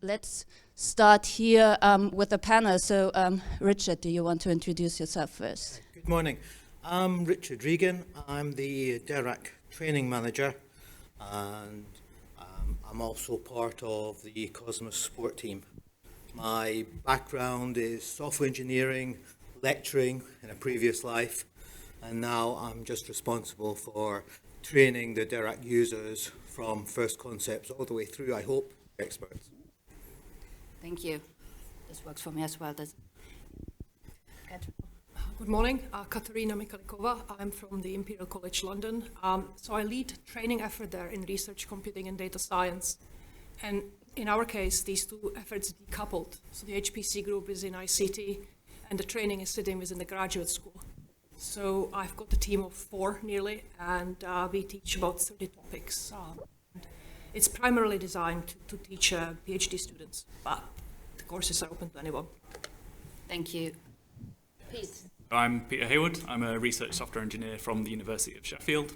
Let's start here with the panel. So, Richard, do you want to introduce yourself first? Good morning. I'm Richard Regan. I'm the DRI training manager, and I'm also part of the Cosmos support team. My background is software engineering, lecturing in a previous life, and now I'm just responsible for training the DRI users from first concepts all the way through, I hope, experts. Thank you. This works for me as well. Good morning, Katerina Mikalikova. I'm from the Imperial College London. So I lead training effort there in research, computing and data science. And in our case, these two efforts decoupled. So the HPC group is in ICT and the training is sitting within the graduate school. So I've got a team of 4 nearly, and we teach about 30 topics. It's primarily designed to teach PhD students, but the courses are open to anyone. Thank you. Pete. I'm Peter Heywood. I'm a research software engineer from the University of Sheffield.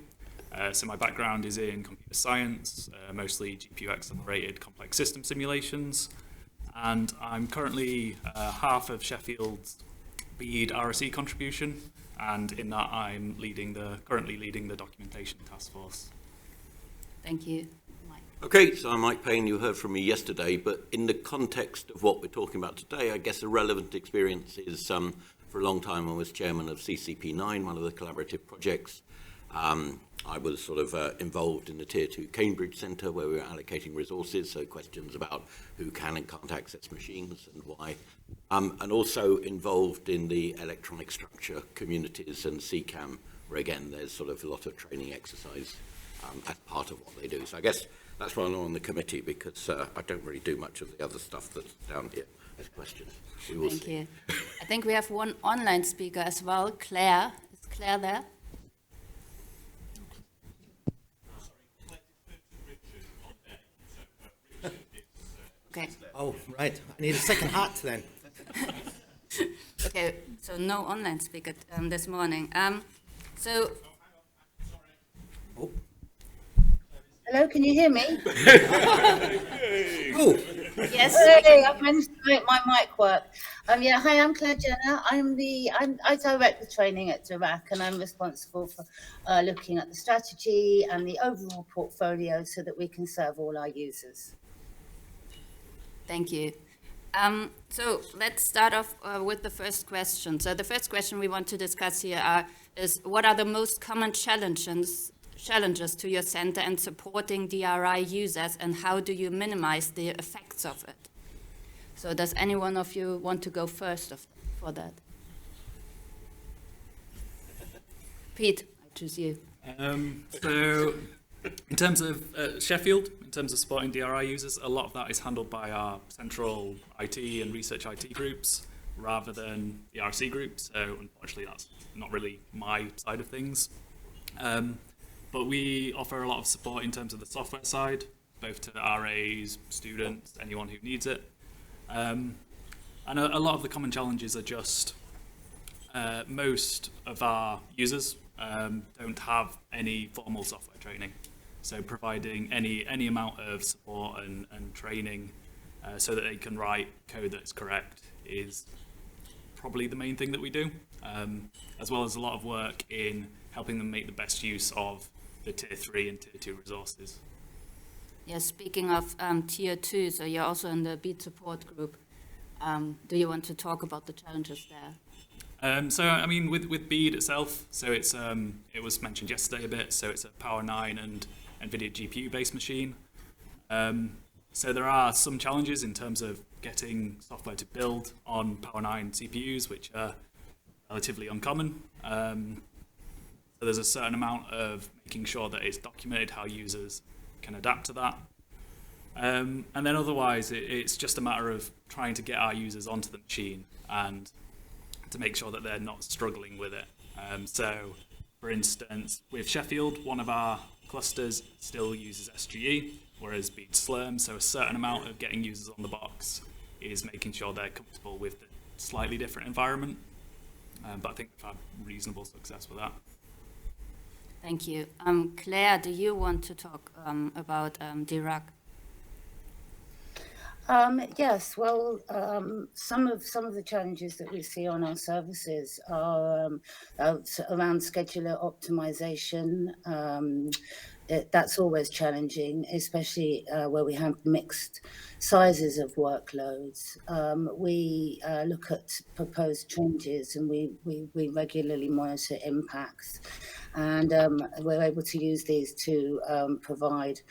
So my background is in computer science, mostly GPU-accelerated complex system simulations. And I'm currently half of Sheffield's BEAD RSE contribution. And in that, I'm currently leading the documentation task force. Thank you. Okay, so I'm Mike Payne. You heard from me yesterday, but in the context of what we're talking about today, I guess a relevant experience is for a long time I was chairman of CCP9, one of the collaborative projects. I was sort of involved in the Tier 2 Cambridge Centre where we were allocating resources, so questions about who can and can't access machines and why. And also involved in the electronic structure communities and CCAM, where again there's sort of a lot of training exercise as part of what they do. So I guess that's why I'm on the committee, because I don't really do much of the other stuff that's down here as questions. Thank you. I think we have one online speaker as well, Claire. Is Claire there? Okay. Oh, right. I need a second hat then. Okay, so no online speaker this morning. Oh. Hello, can you hear me? Oh. Yes. Hey, I've managed to make my mic work. Yeah, hi, I'm Claire Jenner. I direct the training at DRI, and I'm responsible for looking at the strategy and the overall portfolio so that we can serve all our users. Thank you. So let's start off with the first question. So the first question we want to discuss here is what are the most common challenges to your center and supporting DRI users, and how do you minimize the effects of it? So does any one of you want to go first for that? Pete, I choose you. So in terms of Sheffield, in terms of supporting DRI users, a lot of that is handled by our central IT and research IT groups rather than the RC groups. So unfortunately, that's not really my side of things. But we offer a lot of support in terms of the software side, both to RAs, students, anyone who needs it. And a lot of the common challenges are just most of our users don't have any formal software training. So providing any amount of support and training so that they can write code that's correct is probably the main thing that we do, as well as a lot of work in helping them make the best use of the Tier 3 and Tier 2 resources. Yeah, speaking of Tier 2, so you're also in the BEAD support group. Do you want to talk about the challenges there? So, I mean, with BEAD itself, so it was mentioned yesterday a bit, so it's a Power 9 and NVIDIA GPU-based machine. So there are some challenges in terms of getting software to build on Power 9 CPUs, which are relatively uncommon. So there's a certain amount of making sure that it's documented how users can adapt to that. And then otherwise, it's just a matter of trying to get our users onto the machine and to make sure that they're not struggling with it. So, for instance, with Sheffield, one of our clusters still uses SGE, whereas BEAD Slurm, so a certain amount of getting users on the box is making sure they're comfortable with the slightly different environment. But I think we've had reasonable success with that. Thank you. Claire, do you want to talk about DRI? Yes, well, some of the challenges that we see on our services are around scheduler optimization. That's always challenging, especially where we have mixed sizes of workloads. We look at proposed changes, and we regularly monitor impacts, and we're able to use these to provide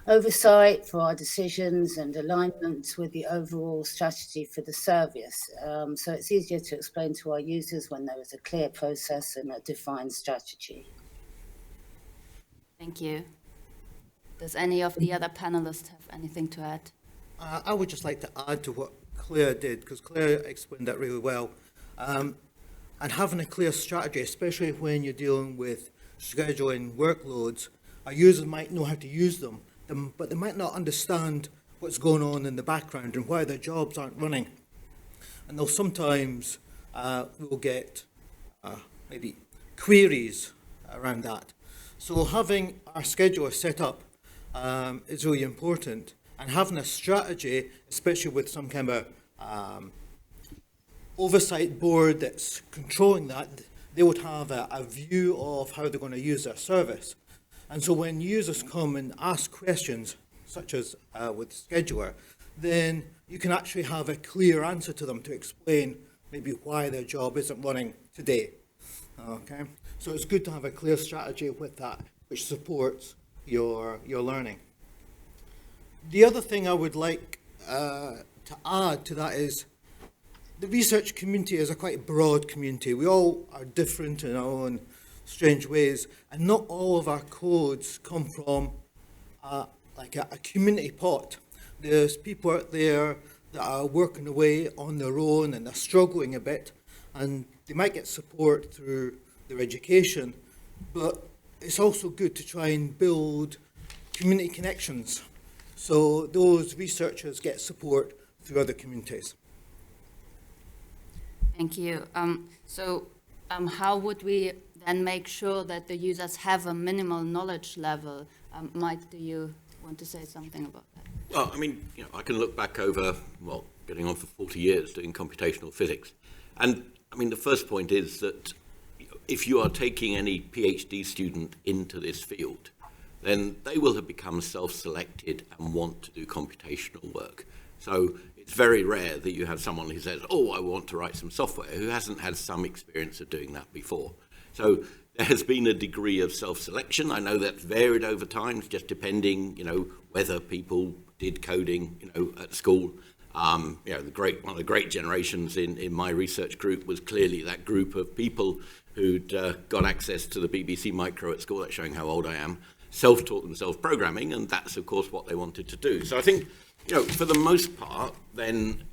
oversight for our decisions and alignment with the overall strategy for the service. So it's easier to explain to our users when there is a clear process and a defined strategy. Thank you. Does any of the other panelists have anything to add? I would just like to add to what Claire did, because Claire explained that really well. And having a clear strategy, especially when you're dealing with scheduling workloads, our users might know how to use them, but they might not understand what's going on in the background and why their jobs aren't running. And they'll sometimes will get maybe queries around that. So having our scheduler set up is really important, and having a strategy, especially with some kind of oversight board that's controlling that, they would have a view of how they're going to use their service. And so when users come and ask questions, such as with scheduler, then you can actually have a clear answer to them to explain maybe why their job isn't running today. Okay, so it's good to have a clear strategy with that, which supports your learning. The other thing I would like to add to that is the research community is a quite broad community. We all are different in our own strange ways, and not all of our codes come from like a community pot. There's people out there that are working away on their own and they're struggling a bit, and they might get support through their education, but it's also good to try and build community connections, so those researchers get support through other communities. Thank you. How would we then make sure that the users have a minimal knowledge level? Mike, do you want to say something about that? Well, I mean, I can look back over, getting on for 40 years doing computational physics. And I mean, the first point is that if you are taking any PhD student into this field, then they will have become self-selected and want to do computational work. So it's very rare that you have someone who says, oh, I want to write some software, who hasn't had some experience of doing that before. So there has been a degree of self-selection. I know that's varied over time, just depending, whether people did coding, at school. One of the great generations in my research group was clearly that group of people who'd got access to the BBC Micro at school. That's showing how old I am. Self-taught themselves programming, and that's, of course, what they wanted to do. So I think, for the most part, then,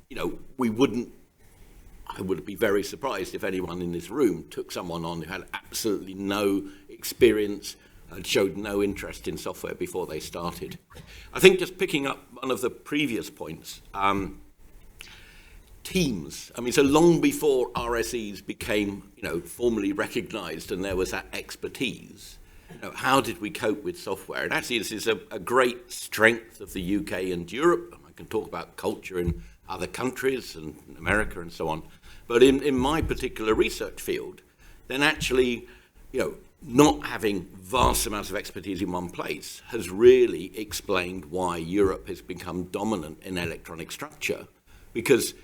I would be very surprised if anyone in this room took someone on who had absolutely no experience and showed no interest in software before they started. I think just picking up one of the previous points, teams. I mean, so long before RSEs became, formally recognized and there was that expertise, how did we cope with software? And actually, this is a great strength of the UK and Europe. I can talk about culture in other countries and America and so on. But in my particular research field, then actually, not having vast amounts of expertise in one place has really explained why Europe has become dominant in electronic structure, because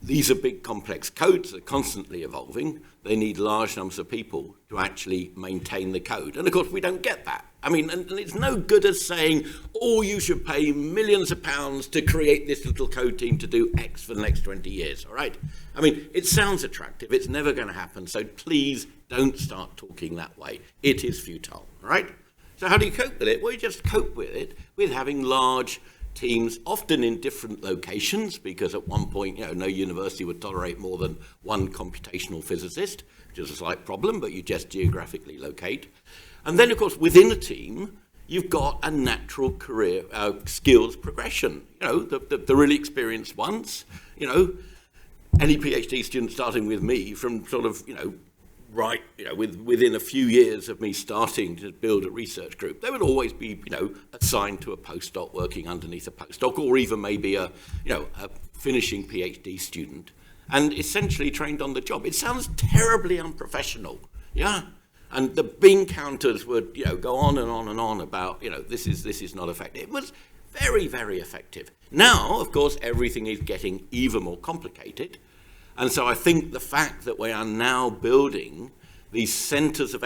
these are big complex codes that are constantly evolving. They need large numbers of people to actually maintain the code. And of course, we don't get that. I mean, and it's no good as saying, oh, you should pay millions of pounds to create this little code team to do X for the next 20 years, all right? I mean, it sounds attractive. It's never going to happen. So please don't start talking that way. It is futile, all right? So how do you cope with it? Well, you just cope with it with having large teams, often in different locations, because at one point, no university would tolerate more than one computational physicist, which is a slight problem, but you just geographically locate. And then, of course, within a team, you've got a natural career skills progression. The really experienced ones, any PhD student starting with me from sort of, right, within a few years of me starting to build a research group, they would always be, assigned to a postdoc working underneath a postdoc, or even maybe a finishing PhD student, and essentially trained on the job. It sounds terribly unprofessional, yeah? And the bean counters would, go on and on and on about, this is not effective. It was very, very effective. Now, of course, everything is getting even more complicated. And so I think the fact that we are now building these centers of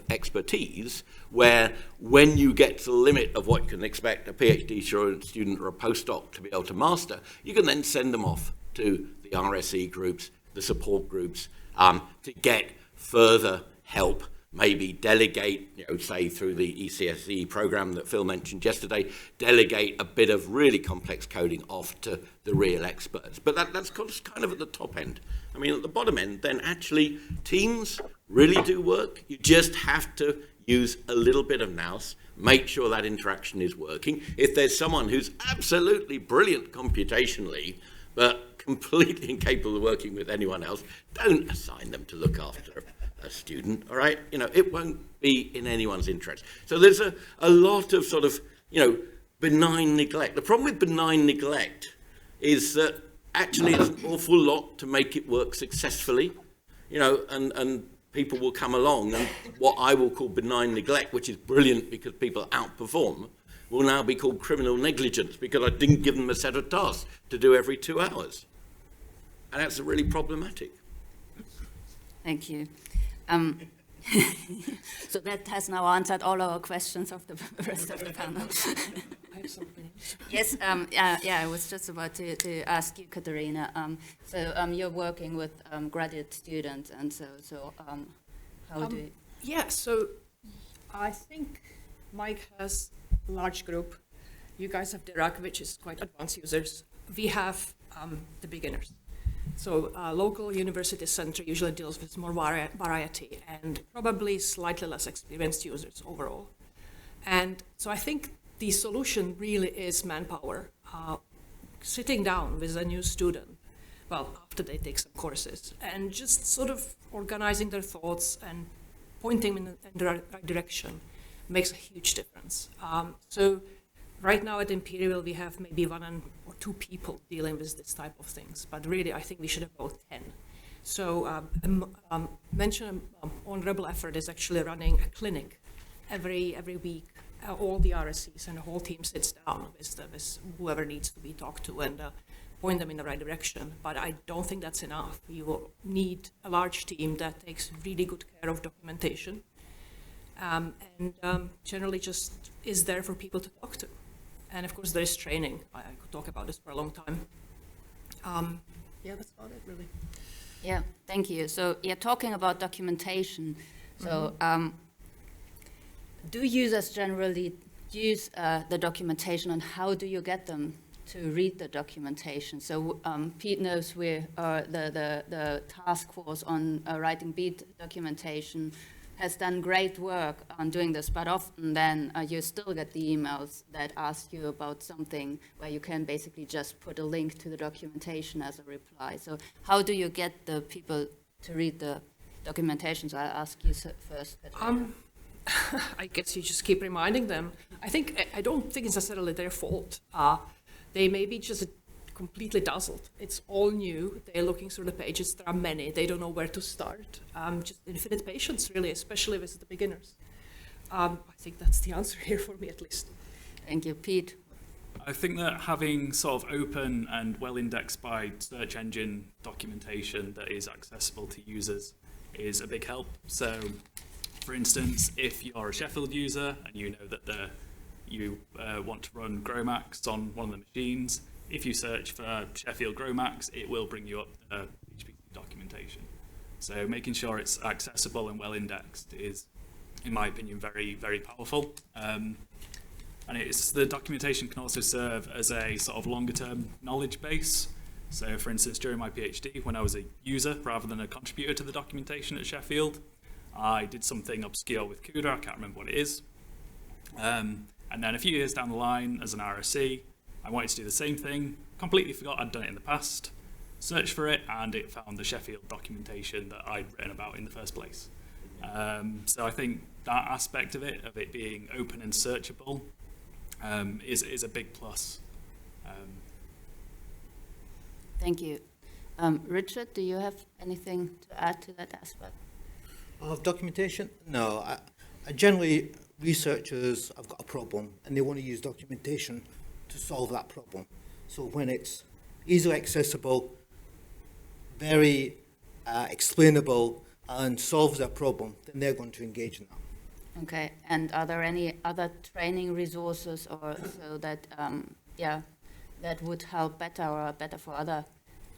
expertise where when you get to the limit of what you can expect a PhD student or a postdoc to be able to master, you can then send them off to the RSE groups, the support groups, to get further help, maybe delegate, say through the ECSE program that Phil mentioned yesterday, delegate a bit of really complex coding off to the real experts. But that's kind of at the top end. I mean, at the bottom end, then actually teams really do work. You just have to use a little bit of nous, make sure that interaction is working. If there's someone who's absolutely brilliant computationally, but completely incapable of working with anyone else, don't assign them to look after a student, all right? It won't be in anyone's interest. So there's a lot of sort of, benign neglect. The problem with benign neglect is that actually it's an awful lot to make it work successfully, and people will come along, and what I will call benign neglect, which is brilliant because people outperform, will now be called criminal negligence because I didn't give them a set of tasks to do every 2 hours. And that's really problematic. Thank you. So that has now answered all our questions of the rest of the panel. I have something. Yes, I was just about to ask you, Katharina. So you're working with graduate students, and so how do you... Yeah, so I think Mike has a large group. You guys have DRI, which is quite advanced users. We have the beginners. So local university center usually deals with more variety and probably slightly less experienced users overall. And so I think the solution really is manpower. Sitting down with a new student, well, after they take some courses, and just sort of organizing their thoughts and pointing them in the right direction makes a huge difference. So right now at Imperial, we have maybe 1 or 2 people dealing with this type of things, but really I think we should have about 10. So mention honorable effort is actually running a clinic every week. All the RSCs and the whole team sits down with whoever needs to be talked to and point them in the right direction. But I don't think that's enough. You will need a large team that takes really good care of documentation and generally just is there for people to talk to. And of course, there is training. I could talk about this for a long time. Yeah, that's about it, really. Yeah, thank you. So you're talking about documentation. So do users generally use the documentation, and how do you get them to read the documentation? So Pete knows we're the task force on writing beat documentation has done great work on doing this, but often then you still get the emails that ask you about something where you can basically just put a link to the documentation as a reply. So how do you get the people to read the documentation? So I'll ask you first. I guess you just keep reminding them. I don't think it's necessarily their fault. They may be just completely dazzled. It's all new. They're looking through the pages. There are many. They don't know where to start. Just infinite patience, really, especially with the beginners. I think that's the answer here for me, at least. Thank you. Pete? I think that having sort of open and well-indexed by search engine documentation that is accessible to users is a big help. So, for instance, if you're a Sheffield user and you know that you want to run GROMACS on one of the machines, if you search for Sheffield GROMACS, it will bring you up HPC documentation. So making sure it's accessible and well indexed is, in my opinion, very, very powerful. And the documentation can also serve as a sort of longer term knowledge base. So for instance, during my PhD, when I was a user rather than a contributor to the documentation at Sheffield, I did something obscure with CUDA, I can't remember what it is. And then a few years down the line as an RSC, I wanted to do the same thing, completely forgot I'd done it in the past. searched for it, and it found the Sheffield documentation that I'd written about in the first place. So I think that aspect of it being open and searchable, is a big plus. Thank you. Richard, do you have anything to add to that aspect? Of documentation? No. I generally, researchers have got a problem and they want to use documentation to solve that problem. So when it's easily accessible, very explainable, and solves their problem, then they're going to engage in that. Okay, and are there any other training resources or so that, that would help better or are better for other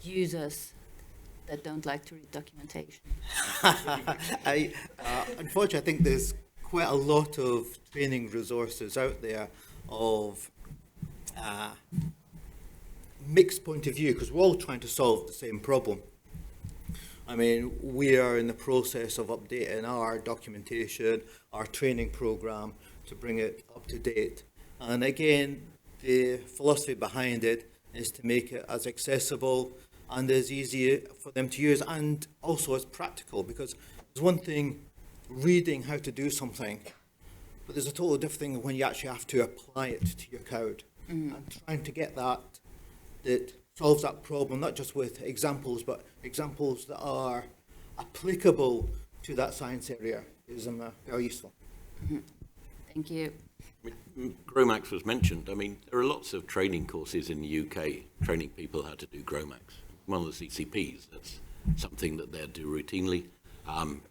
users that don't like to read documentation? Unfortunately, I think there's quite a lot of training resources out there of mixed point of view, because we're all trying to solve the same problem. I mean, we are in the process of updating our documentation, our training program to bring it up to date. And again, the philosophy behind it is to make it as accessible and as easy for them to use, and also as practical, because there's one thing reading how to do something, but there's a totally different thing when you actually have to apply it to your code. And trying to get that solves that problem, not just with examples, but examples that are applicable to that science area is very useful. Thank you. GROMACS was mentioned. I mean, there are lots of training courses in the UK training people how to do GROMACS. One of the CCPs, that's something that they do routinely.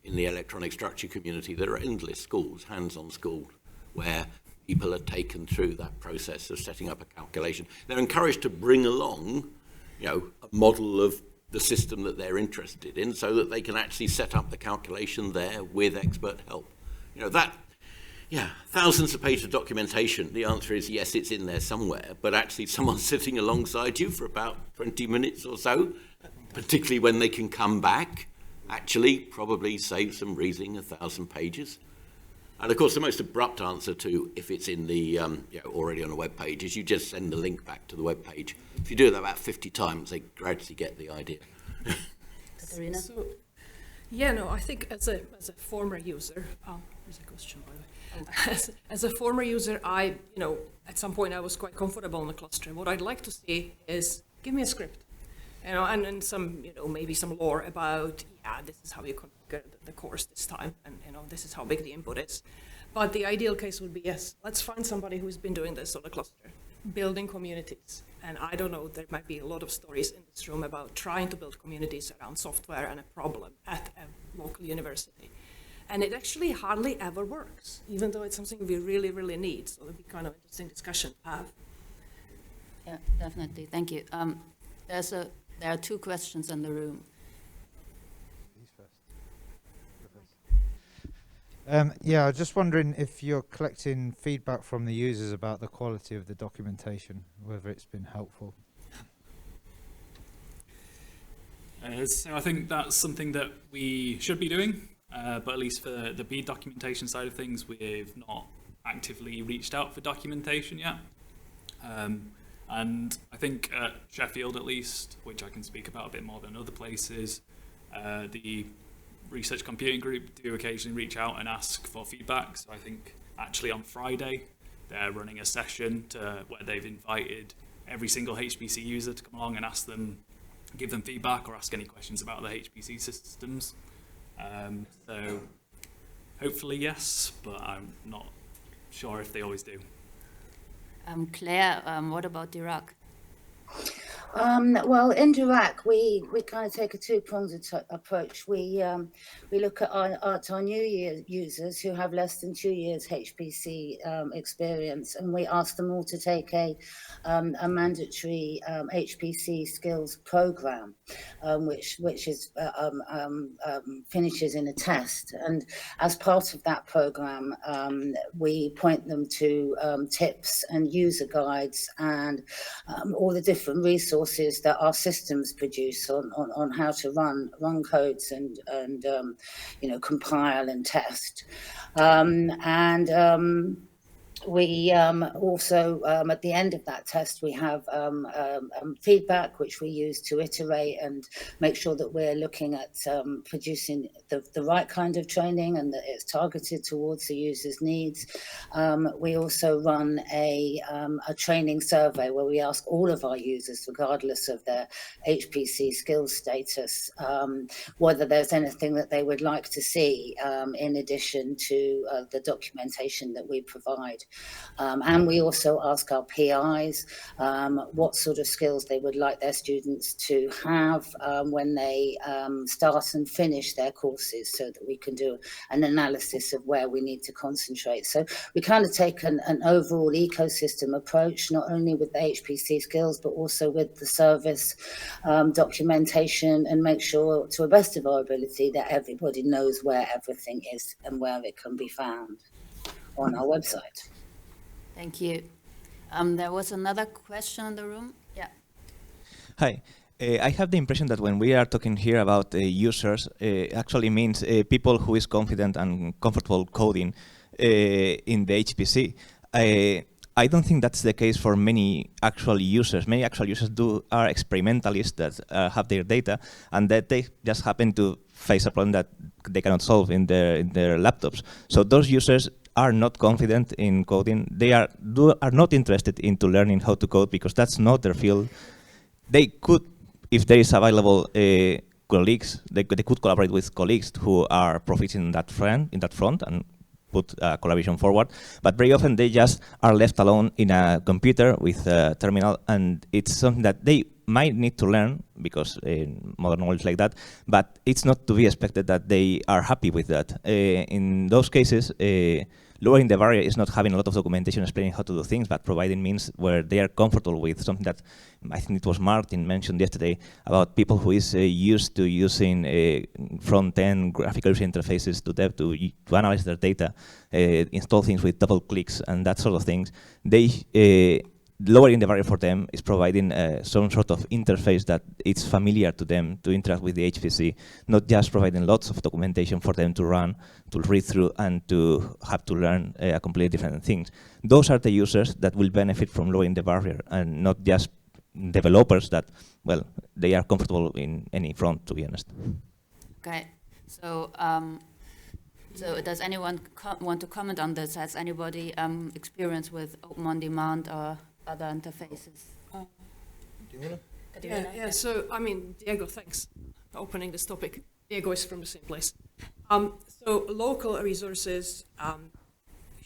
In the electronic structure community, there are endless schools, hands-on schools, where people are taken through that process of setting up a calculation. They're encouraged to bring along, a model of the system that they're interested in so that they can actually set up the calculation there with expert help. Thousands of pages of documentation. The answer is yes, it's in there somewhere, but actually someone sitting alongside you for about 20 minutes or so, particularly when they can come back, actually probably saves them reading 1,000 pages. And of course, the most abrupt answer to if it's in the already on a web page is you just send the link back to the web page. If you do that about 50 times, they gradually get the idea. Katarina? I think as a former user, there's a question by the way. As a former user, at some point I was quite comfortable in the cluster. What I'd like to see is give me a script, and some, maybe some lore about, this is how you configure the course this time, and this is how big the input is. But the ideal case would be, yes, let's find somebody who's been doing this on the cluster, building communities. And I don't know, there might be a lot of stories in this room about trying to build communities around software and a problem at a local university. And it actually hardly ever works, even though it's something we really, really need. So it'd be kind of an interesting discussion to have. Yeah, definitely. Thank you. There are two questions in the room. I was just wondering if you're collecting feedback from the users about the quality of the documentation, whether it's been helpful. So I think that's something that we should be doing, but at least for the B documentation side of things, we've not actively reached out for documentation yet. And I think at Sheffield at least, which I can speak about a bit more than other places, the research computing group do occasionally reach out and ask for feedback. So I think actually on Friday, they're running a session where they've invited every single HPC user to come along and give them feedback or ask any questions about the HPC systems. So hopefully yes, but I'm not sure if they always do. Claire, what about Iraq? Well, in DRI, we kind of take a two-pronged approach. We look at our new users who have less than 2 years HPC experience, and we ask them all to take a mandatory HPC skills program, which is finishes in a test. And as part of that program, we point them to tips and user guides and all the different resources that our systems produce on how to run codes and compile and test. We also, at the end of that test, we have feedback, which we use to iterate and make sure that we're looking at producing the right kind of training and that it's targeted towards the user's needs. We also run a training survey where we ask all of our users, regardless of their HPC skills status, whether there's anything that they would like to see in addition to the documentation that we provide. And we also ask our PIs what sort of skills they would like their students to have when they start and finish their courses, so that we can do an analysis of where we need to concentrate. So we kind of take an overall ecosystem approach, not only with the HPC skills, but also with the service documentation, and make sure to the best of our ability that everybody knows where everything is and where it can be found on our website. Thank you. There was another question in the room. Yeah. Hi. I have the impression that when we are talking here about users, actually means people who is confident and comfortable coding in the HPC. I don't think that's the case for many actual users. Many actual users are experimentalists that have their data, and that they just happen to face a problem that they cannot solve in their laptops. So those users are not confident in coding. They are not interested into learning how to code because that's not their field. They could, if there is available colleagues, they could collaborate with colleagues who are proficient in that front and put collaboration forward. But very often they just are left alone in a computer with a terminal, and it's something that they might need to learn because modern knowledge like that, but it's not to be expected that they are happy with that. In those cases, lowering the barrier is not having a lot of documentation explaining how to do things, but providing means where they are comfortable with something that I think it was Martin mentioned yesterday about people who is used to using front-end graphical user interfaces to analyze their data, install things with double clicks and that sort of things. They lowering the barrier for them is providing some sort of interface that it's familiar to them to interact with the HPC, not just providing lots of documentation for them to run, to read through, and to have to learn completely different things. Those are the users that will benefit from lowering the barrier, and not just developers that, well, they are comfortable in any front, to be honest. Okay, so so does anyone want to comment on this? Has anybody experience with Open On Demand or other interfaces? Yeah, so, I mean, Diego, thanks for opening this topic. Diego is from the same place. So local resources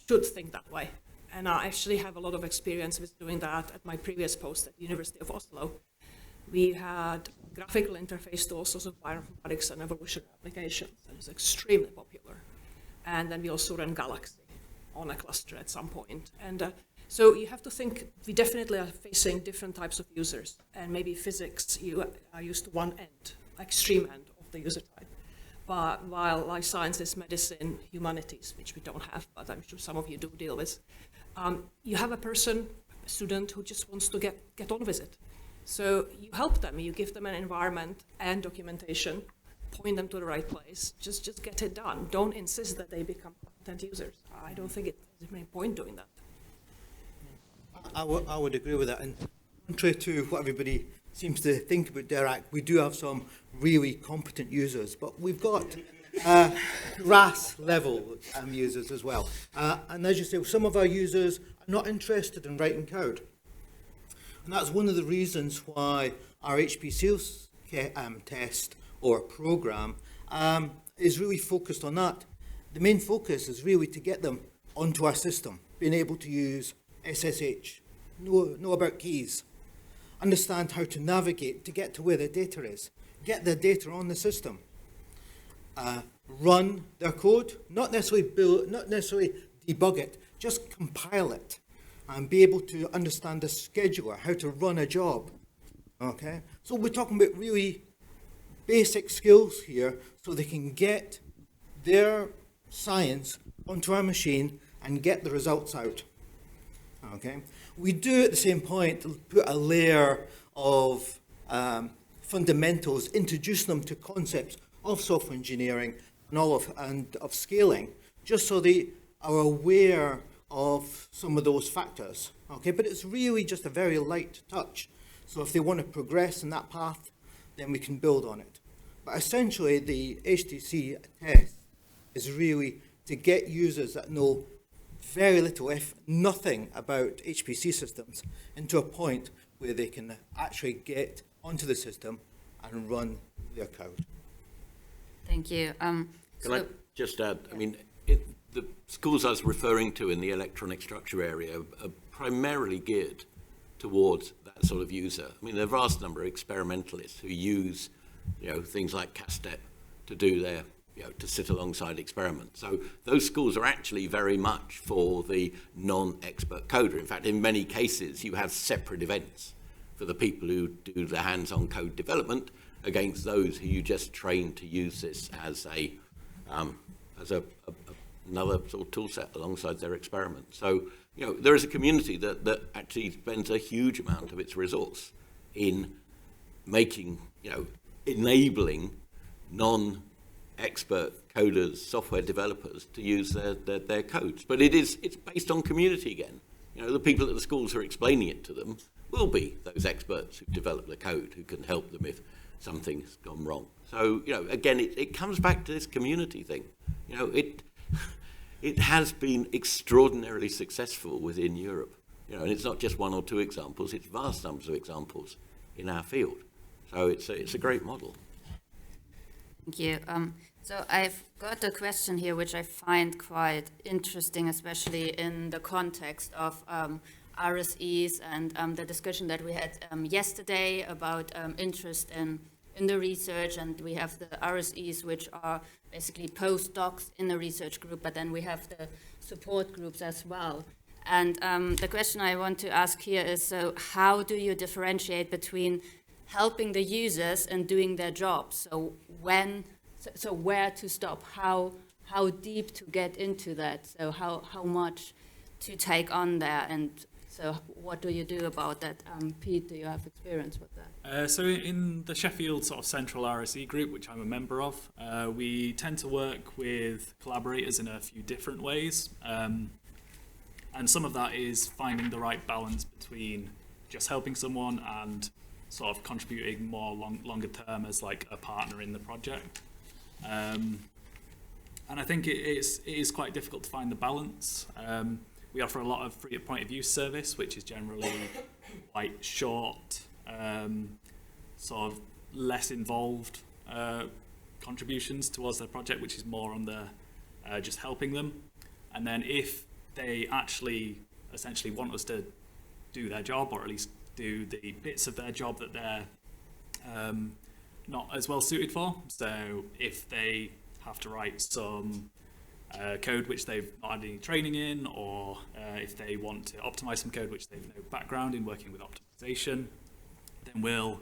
should think that way. And I actually have a lot of experience with doing that at my previous post at the University of Oslo. We had graphical interface to all sorts of bioinformatics and evolutionary applications. It was extremely popular. And then we also ran Galaxy on a cluster at some point. And so you have to think, we definitely are facing different types of users, and maybe physics, you are used to one end, extreme end of the user type. But while life sciences, medicine, humanities, which we don't have, but I'm sure some of you do deal with, you have a student who just wants to get on with it. So you help them, you give them an environment and documentation, point them to the right place, just get it done. Don't insist that they become content users. I don't think there's any point doing that. I would agree with that. And contrary to what everybody seems to think about DRI, we do have some really competent users, but we've got RAS level users as well. And as you say, some of our users are not interested in writing code. And that's one of the reasons why our HPC test or program is really focused on that. The main focus is really to get them onto our system, being able to use SSH, know about keys, understand how to navigate to get to where the data is, get the data on the system, run their code, not necessarily debug it, just compile it, and be able to understand the scheduler, how to run a job. Okay, so we're talking about really basic skills here, so they can get their science onto our machine and get the results out. Okay, we do at the same point put a layer of fundamentals, introduce them to concepts of software engineering and of scaling, just so they are aware of some of those factors. Okay, but it's really just a very light touch. So if they want to progress in that path, then we can build on it. But essentially, the HTC test is really to get users that know very little, if nothing, about HPC systems into a point where they can actually get onto the system and run their code. Thank you. Can I So, just add, I mean, the schools I was referring to in the electronic structure area are primarily geared towards that sort of user. I mean, there are a vast number of experimentalists who use, things like CASTEP to do their, to sit alongside experiments. So those schools are actually very much for the non-expert coder. In fact, in many cases, you have separate events for the people who do the hands-on code development against those who you just train to use this as another sort of tool set alongside their experiment. So, there is a community that actually spends a huge amount of its resource in making, enabling non-expert coders, software developers to use their codes. But it's based on community again. The people at the schools who are explaining it to them will be those experts who develop the code, who can help them if something's gone wrong. So, again, it comes back to this community thing. It has been extraordinarily successful within Europe. And it's not just one or two examples, it's vast numbers of examples in our field. So it's a great model. thank you. So I've got a question here which I find quite interesting, especially in the context of RSEs and the discussion that we had yesterday about interest in the research, and we have the RSEs, which are basically postdocs in the research group, but then we have the support groups as well. And the question I want to ask here is, so how do you differentiate between helping the users and doing their job? So where to stop? How deep to get into that? So how much to take on there? And so what do you do about that? Pete, do you have experience with that? So in the Sheffield sort of central RSE group, which I'm a member of, we tend to work with collaborators in a few different ways. And some of that is finding the right balance between just helping someone and sort of contributing more longer term as like a partner in the project. And I think it is quite difficult to find the balance. We offer a lot of free point of use service, which is generally quite short, sort of less involved contributions towards their project, which is more on the just helping them. And then if they actually essentially want us to do their job, or at least do the bits of their job that they're not as well suited for, so if they have to write some code which they've not had any training in, or if they want to optimize some code which they've no background in working with optimization, then we'll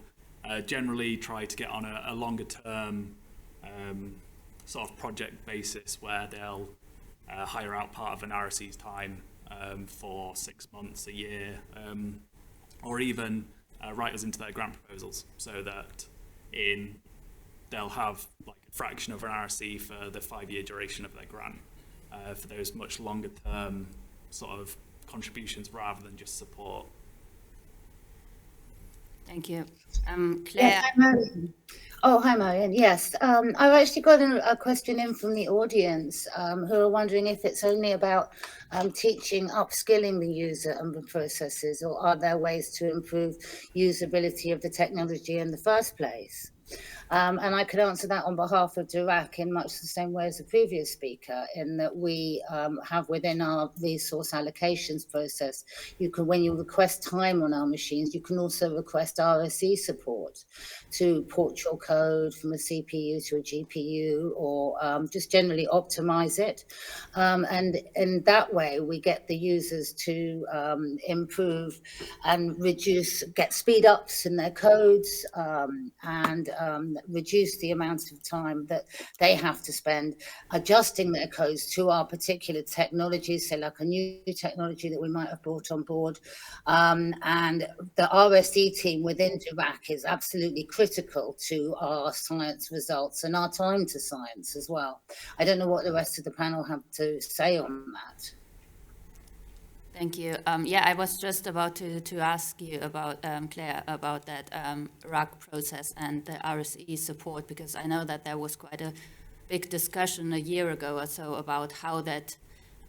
generally try to get on a longer term sort of project basis where they'll hire out part of an RSE's time for 6 months, a year, or even write us into their grant proposals, so that they'll have like a fraction of an RSE for the 5-year duration of their grant, for those much longer term sort of contributions rather than just support. Thank you. Claire. Yes, hi, Marion. Oh, hi, Marion. Yes, I've actually got a question in from the audience who are wondering if it's only about teaching, upskilling the user and the processes, or are there ways to improve usability of the technology in the first place? And I could answer that on behalf of DRI in much the same way as the previous speaker, in that we have within our resource allocations process, when you request time on our machines, you can also request RSE support to port your code from a CPU to a GPU, or just generally optimize it. And in that way, we get the users to improve and get speed ups in their codes, and reduce the amount of time that they have to spend adjusting their codes to our particular technologies, so like a new technology that we might have brought on board. And the RSE team within DRI is absolutely critical to our science results and our time to science as well. I don't know what the rest of the panel have to say on that. Thank you. Yeah, I was just about to ask you about, Claire, about that RAG process and the RSE support, because I know that there was quite a big discussion a year ago or so about how that,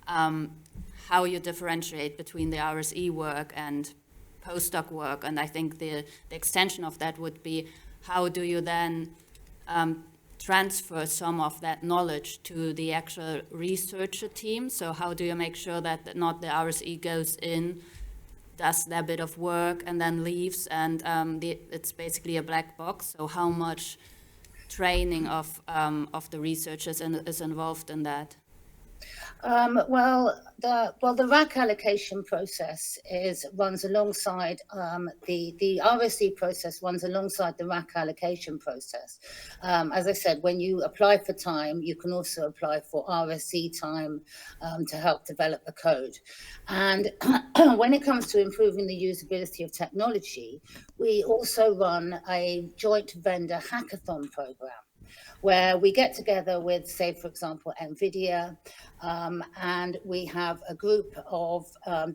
how you differentiate between the RSE work and postdoc work. And I think the extension of that would be, how do you then transfer some of that knowledge to the actual researcher team? So how do you make sure that not the RSE goes in, does their bit of work and then leaves, and it's basically a black box? So how much training of the researchers is involved in that? The RAC allocation process runs alongside the RSE process runs alongside the RAC allocation process. As I said, when you apply for time, you can also apply for RSE time to help develop the code. And when it comes to improving the usability of technology, we also run a joint vendor hackathon program, where we get together with, say, for example, NVIDIA, and we have a group of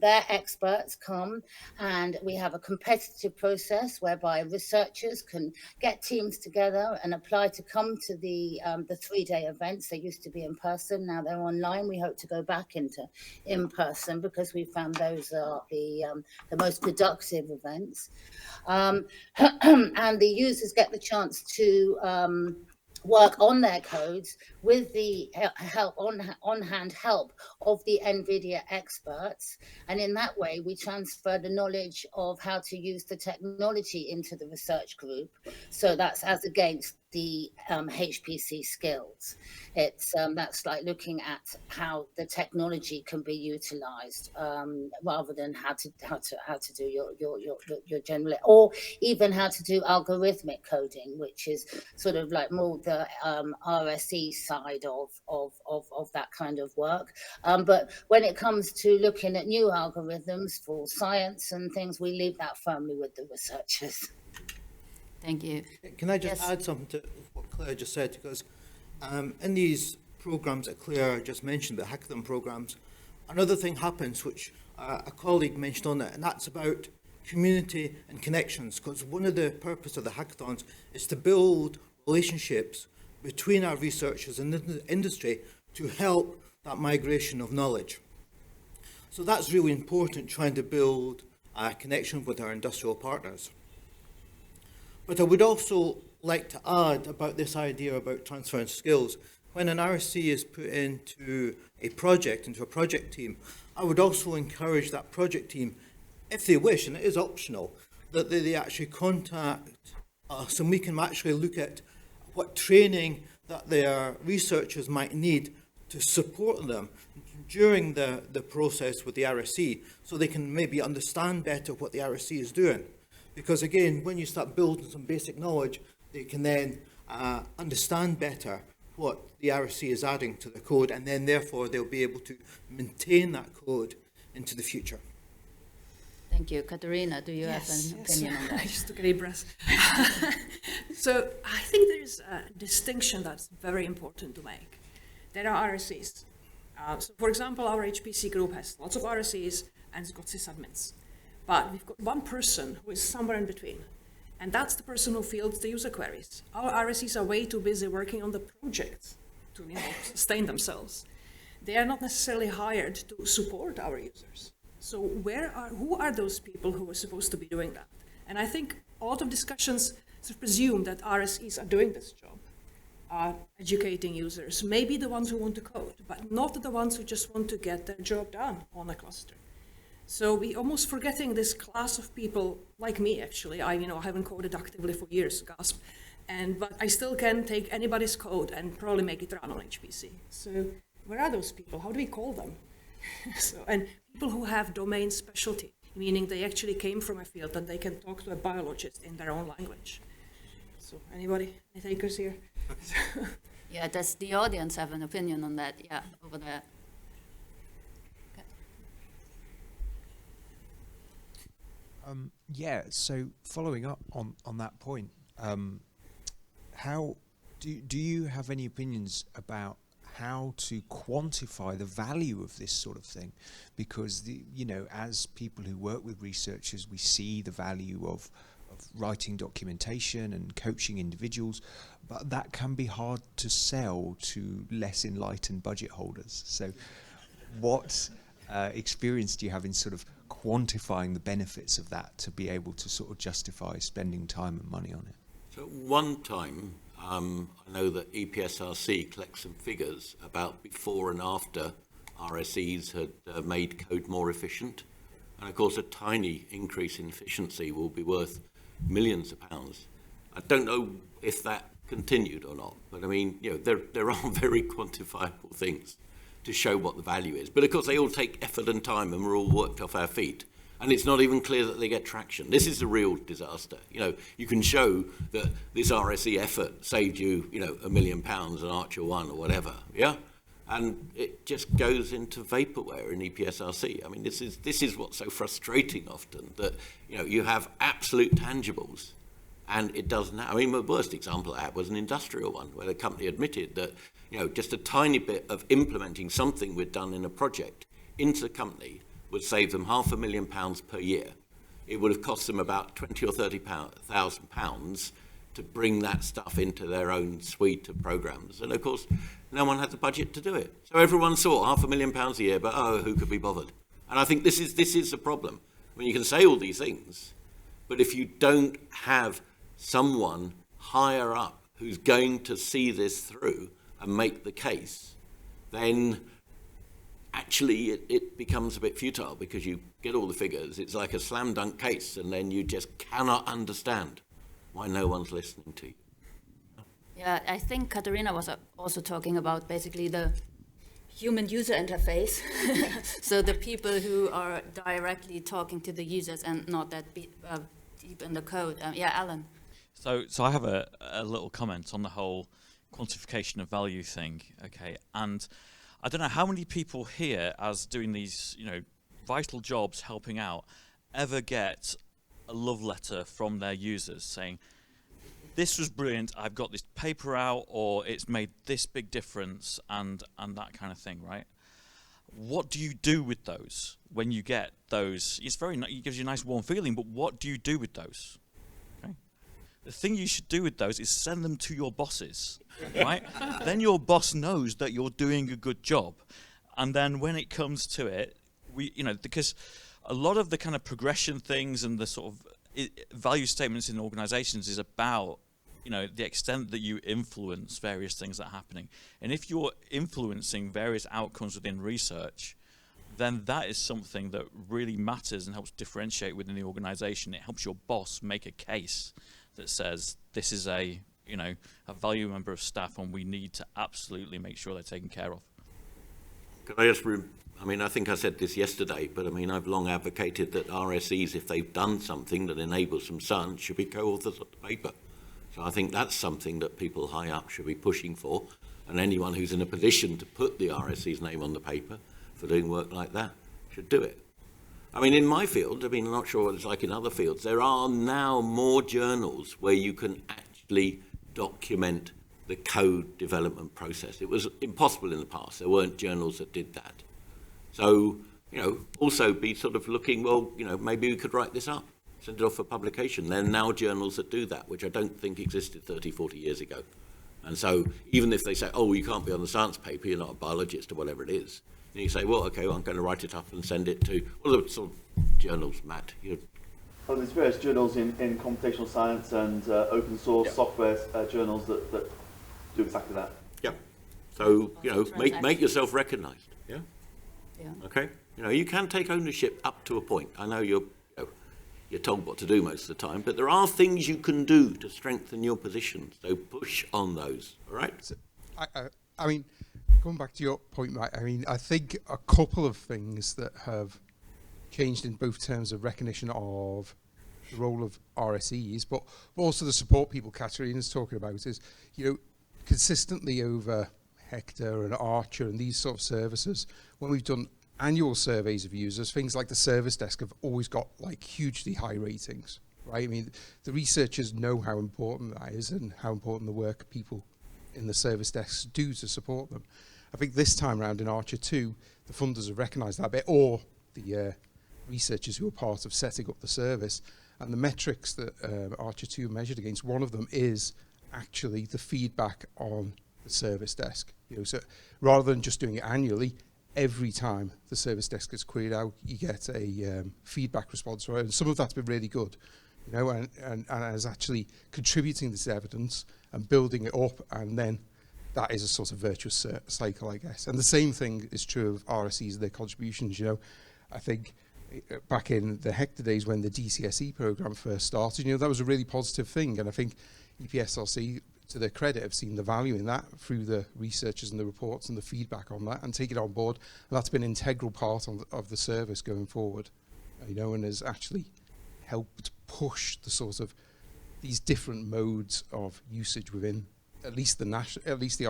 their experts come, and we have a competitive process whereby researchers can get teams together and apply to come to the 3-day events. They used to be in person, now they're online. We hope to go back into in person because we found those are the most productive events. And the users get the chance to work on their codes with the help on-hand help of the NVIDIA experts. And in that way, we transfer the knowledge of how to use the technology into the research group. So that's as against the HPC skills. That's like looking at how the technology can be utilized rather than how to do your general, or even how to do algorithmic coding, which is sort of like more the RSE side of that kind of work. But when it comes to looking at new algorithms for science and things, we leave that firmly with the researchers. Thank you. Can I just add something to what Claire just said? Because in these programs that Claire just mentioned, the hackathon programs, another thing happens which a colleague mentioned on it, and that's about community and connections. Because one of the purpose of the hackathons is to build relationships between our researchers and the industry to help that migration of knowledge. So that's really important, trying to build a connection with our industrial partners. But I would also like to add about this idea about transferring skills. When an RSE is put into a project team, I would also encourage that project team, if they wish, and it is optional, that they actually contact us, and we can actually look at what training that their researchers might need to support them during the process with the RSE, so they can maybe understand better what the RSE is doing. Because again, when you start building some basic knowledge, they can then understand better what the RSE is adding to the code, and then therefore they'll be able to maintain that code into the future. Thank you. Katerina, do you have an opinion on that? I just took a deep breath. So I think there's a distinction that's very important to make. There are RSEs. So for example, our HPC group has lots of RSEs and it's got sysadmins. But we've got one person who is somewhere in between, and that's the person who fields the user queries. Our RSEs are way too busy working on the projects to sustain themselves. They are not necessarily hired to support our users. So who are those people who are supposed to be doing that? And I think a lot of discussions sort of presume that RSEs are doing this job, are educating users, maybe the ones who want to code, but not the ones who just want to get their job done on a cluster. So we almost forgetting this class of people, like me actually. I haven't coded actively for years, gasp, but I still can take anybody's code and probably make it run on HPC. So where are those people? How do we call them? And people who have domain specialty, meaning they actually came from a field and they can talk to a biologist in their own language. So anybody, any takers here? Yeah, does the audience have an opinion on that? Yeah, over there. So following up on that point, how do you have any opinions about how to quantify the value of this sort of thing, because as people who work with researchers, we see the value of writing documentation and coaching individuals, but that can be hard to sell to less enlightened budget holders. So what experience do you have in sort of quantifying the benefits of that to be able to sort of justify spending time and money on it? So one time, I know that EPSRC collects some figures about before and after RSEs had made code more efficient. And of course, a tiny increase in efficiency will be worth millions of pounds. I don't know if that continued or not, but I mean, there are very quantifiable things to show what the value is. But of course, they all take effort and time, and we're all worked off our feet. And it's not even clear that they get traction. This is a real disaster. You can show that this RSE effort saved you, £1 million on Archer 1 or whatever, yeah? And it just goes into vaporware in EPSRC. I mean, this is what's so frustrating often, that, you have absolute tangibles, and it doesn't. I mean, the worst example I had was an industrial one, where the company admitted that, just a tiny bit of implementing something we'd done in a project into the company would save them £500,000 per year. It would have cost them about £20,000 or £30,000 to bring that stuff into their own suite of programs. And of course, no one had the budget to do it. So everyone saw £500,000 a year, but who could be bothered? And I think this is the problem. I mean, you can say all these things, but if you don't have someone higher up who's going to see this through and make the case, then actually it becomes a bit futile, because you get all the figures, it's like a slam dunk case, and then you just cannot understand why no one's listening to you. Yeah, I think Katerina was also talking about basically the human user interface. So the people who are directly talking to the users and not that deep in the code. Yeah, Alan. So I have a little comment on the whole quantification of value thing, okay? And I don't know how many people here, as doing these, vital jobs, helping out, ever get a love letter from their users saying, this was brilliant, I've got this paper out, or it's made this big difference, and that kind of thing, right? What do you do with those when you get those? It gives you a nice warm feeling, but what do you do with those? Okay? The thing you should do with those is send them to your bosses, right? Then your boss knows that you're doing a good job. And then when it comes to it, because a lot of the kind of progression things and the sort of value statements in organizations is about, the extent that you influence various things that are happening. And if you're influencing various outcomes within research, then that is something that really matters and helps differentiate within the organization. It helps your boss make a case that says, this is a value member of staff, and we need to absolutely make sure they're taken care of. Can I just, I think I said this yesterday, but I've long advocated that RSEs, if they've done something that enables some science, should be co-authors of the paper. So I think that's something that people high up should be pushing for, and anyone who's in a position to put the RSE's name on the paper for doing work like that should do it. In my field, I'm not sure what it's like in other fields, there are now more journals where you can actually document the code development process. It was impossible in the past. There weren't journals that did that. So, also be sort of looking, well, maybe we could write this up, send it off for publication. There are now journals that do that, which I don't think existed 30, 40 years ago. And so even if they say, you can't be on the science paper, you're not a biologist or whatever it is, and you say, well, okay, I'm going to write it up and send it to, what are the sort of journals, Matt? Well, there's various journals in computational science and open source software journals that do exactly that. Yeah. So, make yourself recognised. Yeah? Yeah. Okay? You can take ownership up to a point. I know you're told what to do most of the time, but there are things you can do to strengthen your position. So push on those, all right? So, going back to your point, Mike, I think a couple of things that have changed in both terms of recognition of the role of RSEs, but also the support people Katerina's talking about is, consistently over Hector and Archer and these sort of services, when we've done annual surveys of users, things like the service desk have always got hugely high ratings, right? The researchers know how important that is and how important the work people in the service desks do to support them. I think this time around in Archer 2, the funders have recognised that bit, or the researchers who are part of setting up the service. And the metrics that Archer 2 measured against, one of them is actually the feedback on the service desk. You know, so rather than just doing it annually, every time the service desk gets queried out, you get a feedback response. Right? And some of that's been really good, you know, and as actually contributing this evidence and building it up, and then that is a sort of virtuous cycle, I guess. And the same thing is true of RSEs and their contributions. You know, I think back in the Hector days when the DCSE program first started, you know, that was a really positive thing. And I think EPSRC, to their credit, have seen the value in that through the researchers and the reports and the feedback on that, and take it on board. And that's been an integral part of the service going forward, you know, and has actually helped push the sort of these different modes of usage within at least the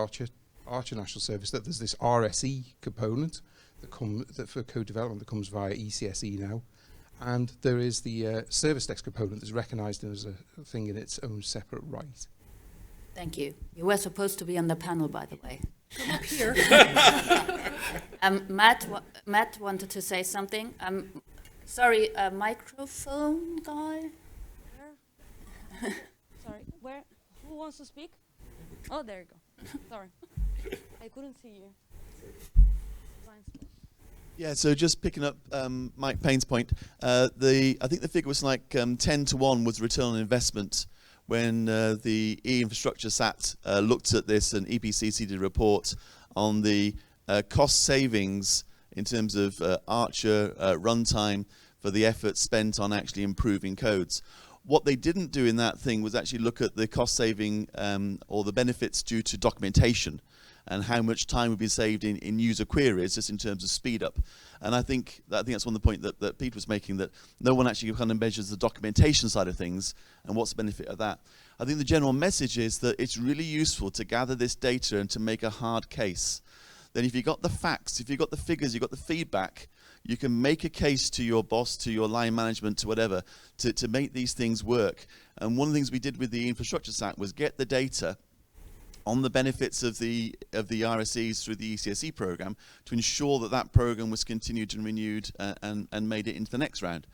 Archer National Service, that there's this RSE component that for code development that comes via ECSE now, and there is the service desk component that's recognised as a thing in its own separate right. Thank you. You were supposed to be on the panel, by the way. Come up here. Matt wanted to say something. Sorry, microphone guy? Sorry, who wants to speak? Oh, there you go. Sorry, I couldn't see you. Yeah, so just picking up Mike Payne's point, I think the figure was like 10 to 1 was return on investment when the e-infrastructure SAT looked at this, and EPCC did a report on the cost savings in terms of Archer runtime for the effort spent on actually improving codes. What they didn't do in that thing was actually look at the cost saving or the benefits due to documentation and how much time would be saved in user queries, just in terms of speed up. And I think that's one of the points that Pete was making, that no one actually kind of measures the documentation side of things and what's the benefit of that. I think the general message is that it's really useful to gather this data and to make a hard case. Then if you've got the facts, if you've got the figures, you've got the feedback, you can make a case to your boss, to your line management, to whatever, to make these things work. And one of the things we did with the infrastructure SAT was get the data on the benefits of the RSEs through the ECSE program to ensure that that program was continued and renewed and made it into the next round.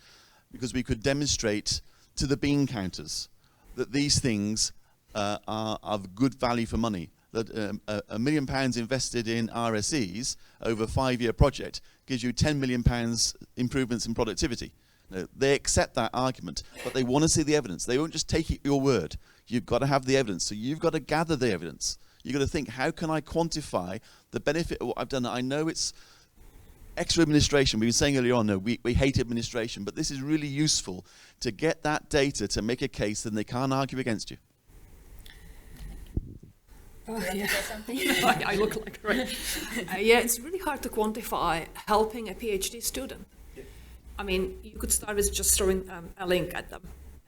Because we could demonstrate to the bean counters that these things are of good value for money. That £1 million invested in RSEs over a 5-year project gives you £10 million improvements in productivity. Now, they accept that argument, but they want to see the evidence. They won't just take it your word. You've got to have the evidence. So you've got to gather the evidence. You've got to think, how can I quantify the benefit of what I've done? I know it's extra administration. We were saying earlier on, no, we hate administration, but this is really useful to get that data to make a case, then they can't argue against you. Yeah. I look like, right. Yeah, it's really hard to quantify helping a PhD student. I mean, you could start with just throwing a link at them,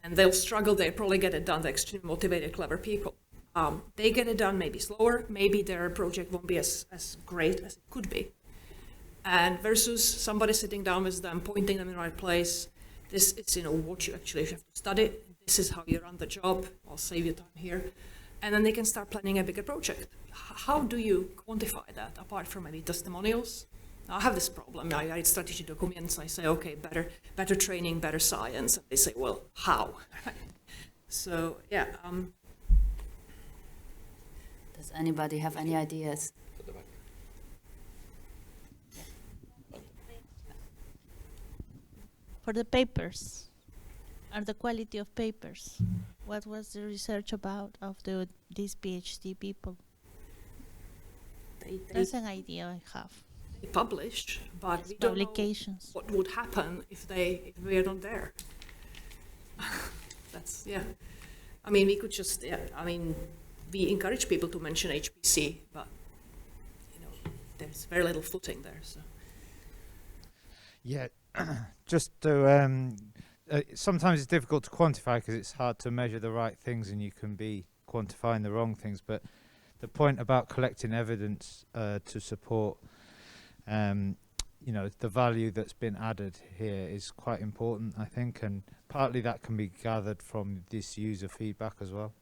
and they'll struggle. They probably get it done. They're extremely motivated, clever people. They get it done maybe slower. Maybe their project won't be as great as it could be. And versus somebody sitting down with them, pointing them in the right place. This is, what you actually have to study. This is how you run the job. I'll save you time here. And then they can start planning a bigger project. How do you quantify that, apart from maybe testimonials? I have this problem. I write strategy documents. I say, okay, better training, better science. And they say, well, how? So, yeah. Does anybody have any ideas? For the papers, and the quality of papers, what was the research about of these PhD people? That's an idea I have. They published, but yes, we don't publications. know what would happen if we are not there. That's, yeah. I mean, we could just, yeah, I mean, we encourage people to mention HPC, but, there's very little footing there, so. Yeah, just to, sometimes it's difficult to quantify because it's hard to measure the right things and you can be quantifying the wrong things, but the point about collecting evidence to support the value that's been added here is quite important, I think, and partly that can be gathered from this user feedback as well.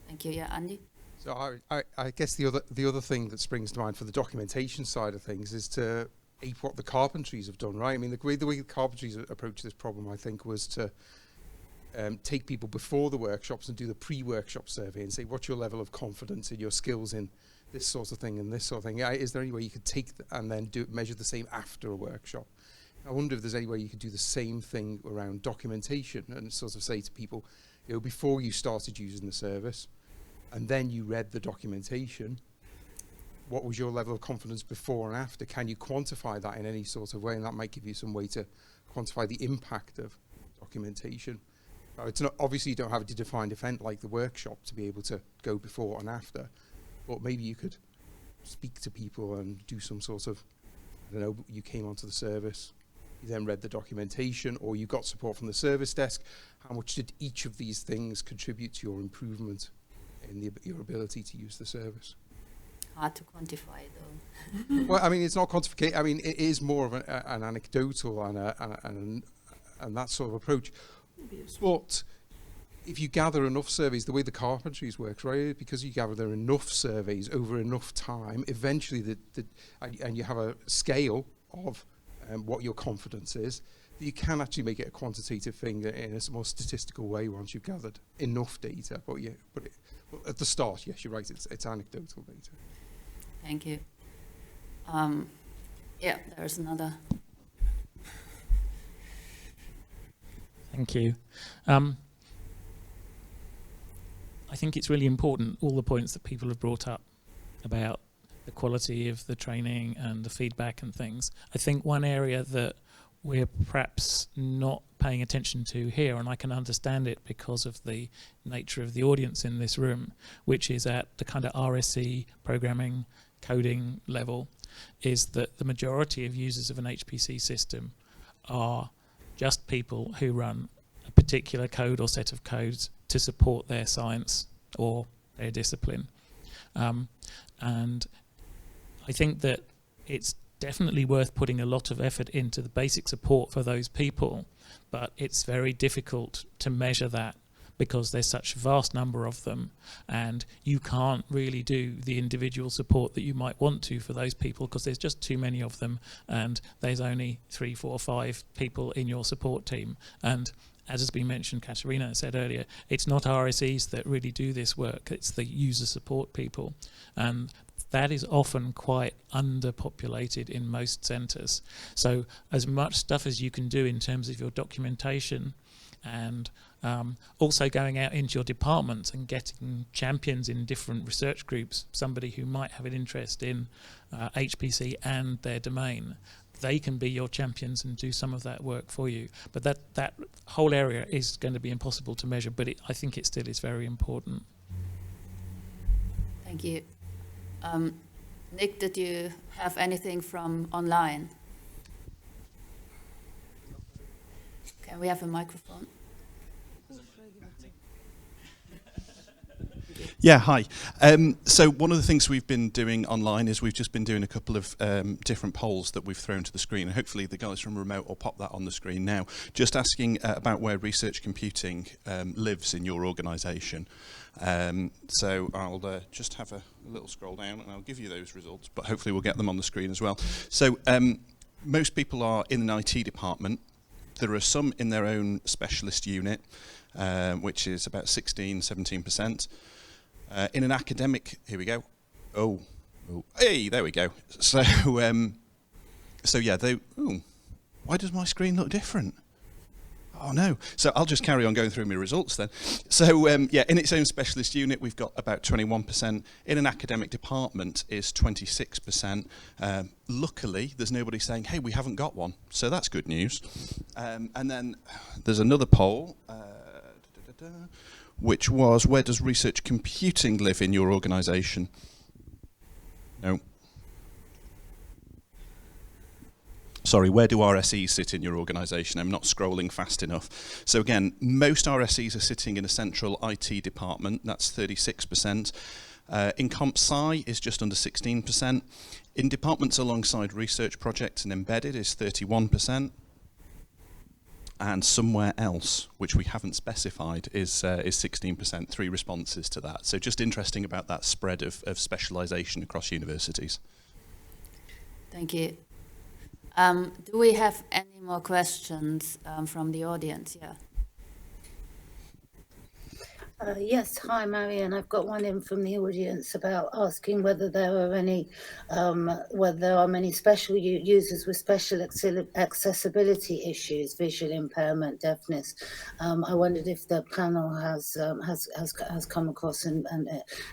Thank you. Yeah, Andy? So I guess the other thing that springs to mind for the documentation side of things is to ape what the carpentries have done, right? I mean, the way the carpentries approached this problem, I think, was to take people before the workshops and do the pre-workshop survey and say, what's your level of confidence in your skills in this sort of thing and this sort of thing? Is there any way you could take and then measure the same after a workshop? I wonder if there's any way you could do the same thing around documentation and sort of say to people, you know, before you started using the service, and then you read the documentation, what was your level of confidence before and after? Can you quantify that in any sort of way? And that might give you some way to quantify the impact of documentation. It's not, obviously you don't have a defined event like the workshop to be able to go before and after, but maybe you could speak to people and do some sort of, I don't know, you came onto the service, you then read the documentation, or you got support from the service desk. How much did each of these things contribute to your improvement in your ability to use the service? Hard to quantify, though. Well, I mean, it's not quantification. I mean, it is more of an anecdotal and that sort of approach. But if you gather enough surveys, the way the carpentries works, right, because you gather enough surveys over enough time, eventually and you have a scale of what your confidence is, you can actually make it a quantitative thing in a more statistical way once you've gathered enough data. But yeah, but at the start, yes, you're right, it's anecdotal data. Thank you. Yeah, there's another. Thank you. I think it's really important, all the points that people have brought up about the quality of the training and the feedback and things. I think one area that we're perhaps not paying attention to here, and I can understand it because of the nature of the audience in this room, which is at the kind of RSC programming coding level, is that the majority of users of an HPC system are just people who run a particular code or set of codes to support their science or their discipline. And I think that it's definitely worth putting a lot of effort into the basic support for those people, but it's very difficult to measure that because there's such a vast number of them, and you can't really do the individual support that you might want to for those people because there's just too many of them, and there's only 3, 4, 5 people in your support team. And as has been mentioned, Katerina said earlier, it's not RSEs that really do this work, it's the user support people. And that is often quite underpopulated in most centres. So as much stuff as you can do in terms of your documentation, and also going out into your departments and getting champions in different research groups, somebody who might have an interest in HPC and their domain, they can be your champions and do some of that work for you. But that whole area is going to be impossible to measure, but I think it still is very important. Thank you. Nick, did you have anything from online? Can we have a microphone? Yeah, hi. So one of the things we've been doing online is we've just been doing a couple of different polls that we've thrown to the screen. And hopefully the guys from Remote will pop that on the screen now. Just asking about where research computing lives in your organisation. So I'll just have a little scroll down and I'll give you those results, but hopefully we'll get them on the screen as well. So most people are in an IT department. There are some in their own specialist unit, which is about 16-17%. In an academic, here we go. Oh, hey, there we go. So, so yeah, why does my screen look different? Oh no. So I'll just carry on going through my results then. So yeah, in its own specialist unit, we've got about 21%. In an academic department is 26%. Luckily, there's nobody saying, hey, we haven't got one. So that's good news. And then there's another poll, which was, where does research computing live in your organisation? No. Sorry, where do RSEs sit in your organisation? I'm not scrolling fast enough. So again, most RSEs are sitting in a central IT department. That's 36%. In Comp Sci is just under 16%. In departments alongside research projects and embedded is 31%. and somewhere else, which we haven't specified, is 16%, 3 responses to that. So just interesting about that spread of specialisation across universities. Thank you. Do we have any more questions from the audience? Yeah. Yes, hi Marion. I've got one in from the audience about asking whether there are any, whether there are many special users with special accessibility issues, visual impairment, deafness. I wondered if the panel has come across and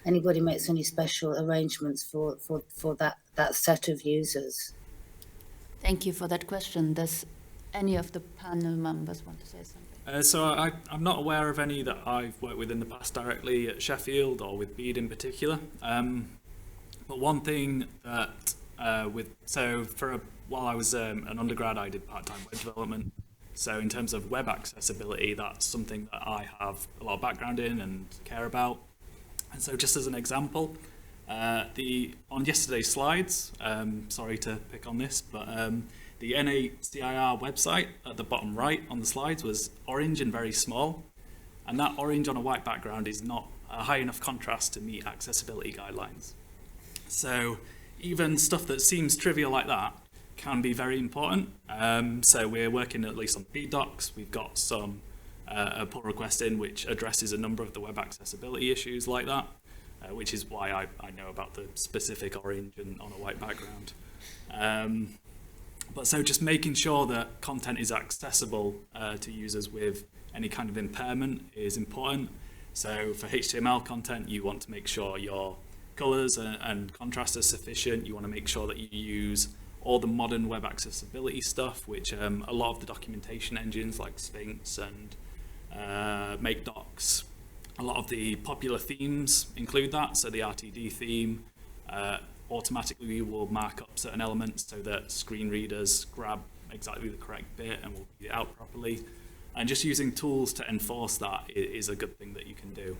anybody makes any special arrangements for that set of users. Thank you for that question. Does any of the panel members want to say something? So I'm not aware of any that I've worked with in the past directly at Sheffield or with Bede in particular. But one thing that while I was an undergrad, I did part-time web development. So in terms of web accessibility, that's something that I have a lot of background in and care about. And so just as an example, on yesterday's slides, sorry to pick on this, but the NACIR website at the bottom right on the slides was orange and very small, and that orange on a white background is not a high enough contrast to meet accessibility guidelines. So even stuff that seems trivial like that can be very important. So we're working at least on the docs. We've got some a pull request in which addresses a number of the web accessibility issues like that, which is why I know about the specific orange and on a white background. But so just making sure that content is accessible to users with any kind of impairment is important. So for HTML content, you want to make sure your colors and contrast are sufficient. You want to make sure that you use all the modern web accessibility stuff, which a lot of the documentation engines like Sphinx and MakeDocs, a lot of the popular themes include that. So the RTD theme, automatically will mark up certain elements so that screen readers grab exactly the correct bit and will read it out properly. And just using tools to enforce that is a good thing that you can do.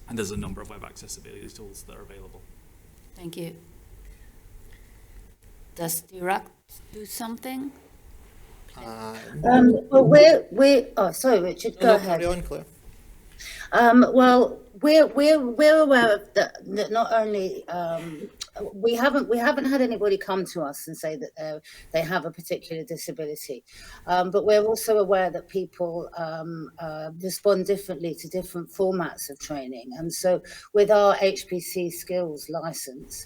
And there's a number of web accessibility tools that are available. Thank you. Does DRI do something? Well, sorry, Richard, go ahead. Carry on, Claire. Well, we're aware of that not only we haven't had anybody come to us and say that they have a particular disability, but we're also aware that people respond differently to different formats of training. And so with our HPC skills license,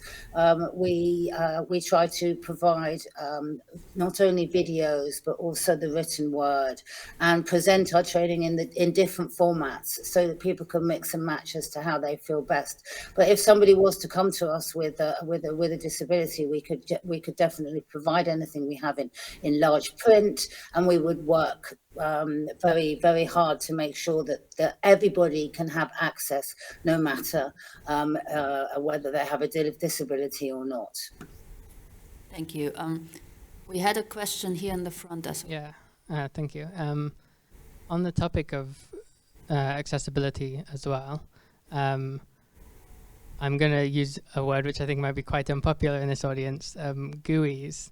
we try to provide not only videos but also the written word, and present our training in different formats so that people can mix and match as to how they feel best. But if somebody was to come to us with a disability, we could definitely provide anything we have in large print, and we would work very, very hard to make sure that everybody can have access, no matter whether they have a disability or not. Thank you. We had a question here in the front as well. Yeah, thank you. On the topic of accessibility as well, I'm going to use a word which I think might be quite unpopular in this audience, GUIs.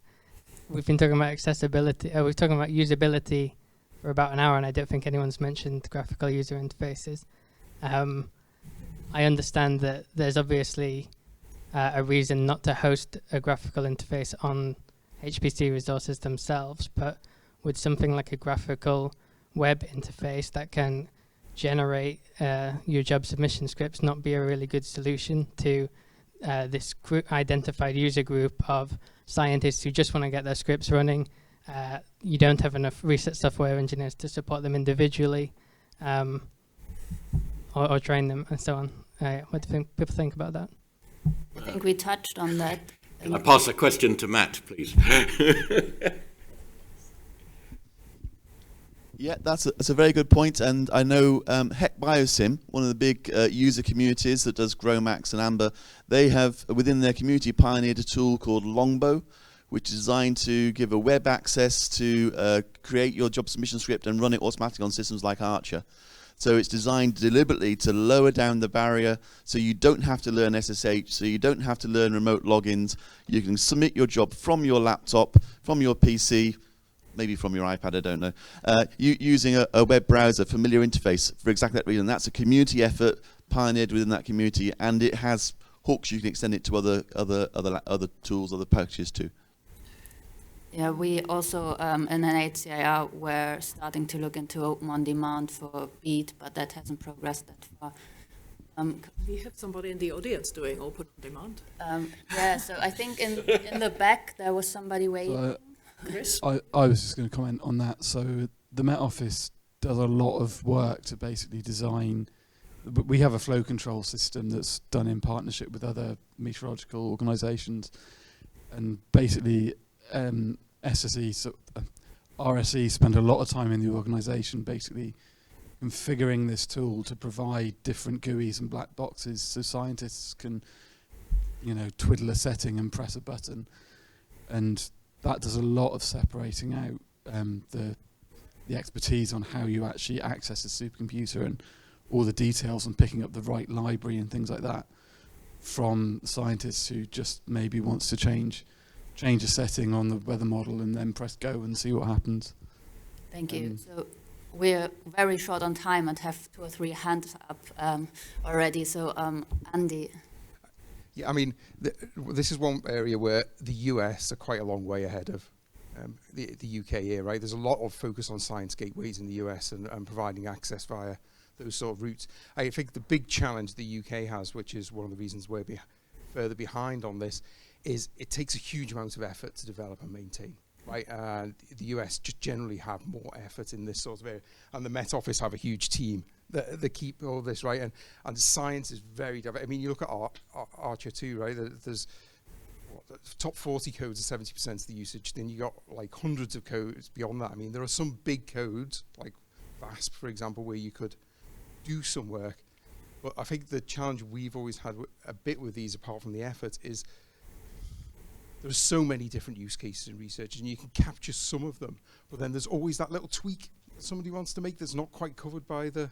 We've been talking about accessibility, we're talking about usability for about an hour, and I don't think anyone's mentioned graphical user interfaces. I understand that there's obviously a reason not to host a graphical interface on HPC resources themselves, but with something like a graphical web interface that can generate your job submission scripts not be a really good solution to this identified user group of scientists who just want to get their scripts running. You don't have enough research software engineers to support them individually or train them and so on. What do people think about that? I think we touched on that. Can I pass a question to Matt, please? Yeah, that's a very good point, and I know Heck Biosim, one of the big user communities that does GROMAX and Amber, they have within their community pioneered a tool called Longbow, which is designed to give a web access to create your job submission script and run it automatically on systems like Archer. So it's designed deliberately to lower down the barrier so you don't have to learn SSH, so you don't have to learn remote logins. You can submit your job from your laptop, from your PC, maybe from your iPad, I don't know, using a web browser, familiar interface for exactly that reason. That's a community effort pioneered within that community, and it has hooks you can extend it to other tools, other packages too. Yeah, we also in an HCIR were starting to look into Open on Demand for Beat, but that hasn't progressed that far. We have somebody in the audience doing Open on Demand. Yeah, so I think in the back there was somebody waiting. Chris? I was just going to comment on that. So the Met Office does a lot of work to basically design. We have a flow control system that's done in partnership with other meteorological organisations, and basically SSE, RSE spend a lot of time in the organisation basically configuring this tool to provide different GUIs and black boxes so scientists can, twiddle a setting and press a button, and that does a lot of separating out the expertise on how you actually access a supercomputer and all the details and picking up the right library and things like that from scientists who just maybe wants to change a setting on the weather model and then press go and see what happens. Thank you. So we're very short on time and have 2 or 3 hands up already. So Andy. Yeah, I mean, this is one area where the US are quite a long way ahead of the UK here, right? There's a lot of focus on science gateways in the US and providing access via those sort of routes. I think the big challenge the UK has, which is one of the reasons we're further behind on this, is it takes a huge amount of effort to develop and maintain, right? The US just generally have more effort in this sort of area, and the Met Office have a huge team that keep all this, right? And science is very diverse. I mean, you look at Archer too, right? There's the top 40 codes are 70% of the usage. Then you got like hundreds of codes beyond that. I mean, there are some big codes like VASP, for example, where you could do some work. But I think the challenge we've always had a bit with these, apart from the effort, is there's so many different use cases in research, and you can capture some of them, but then there's always that little tweak that somebody wants to make that's not quite covered by the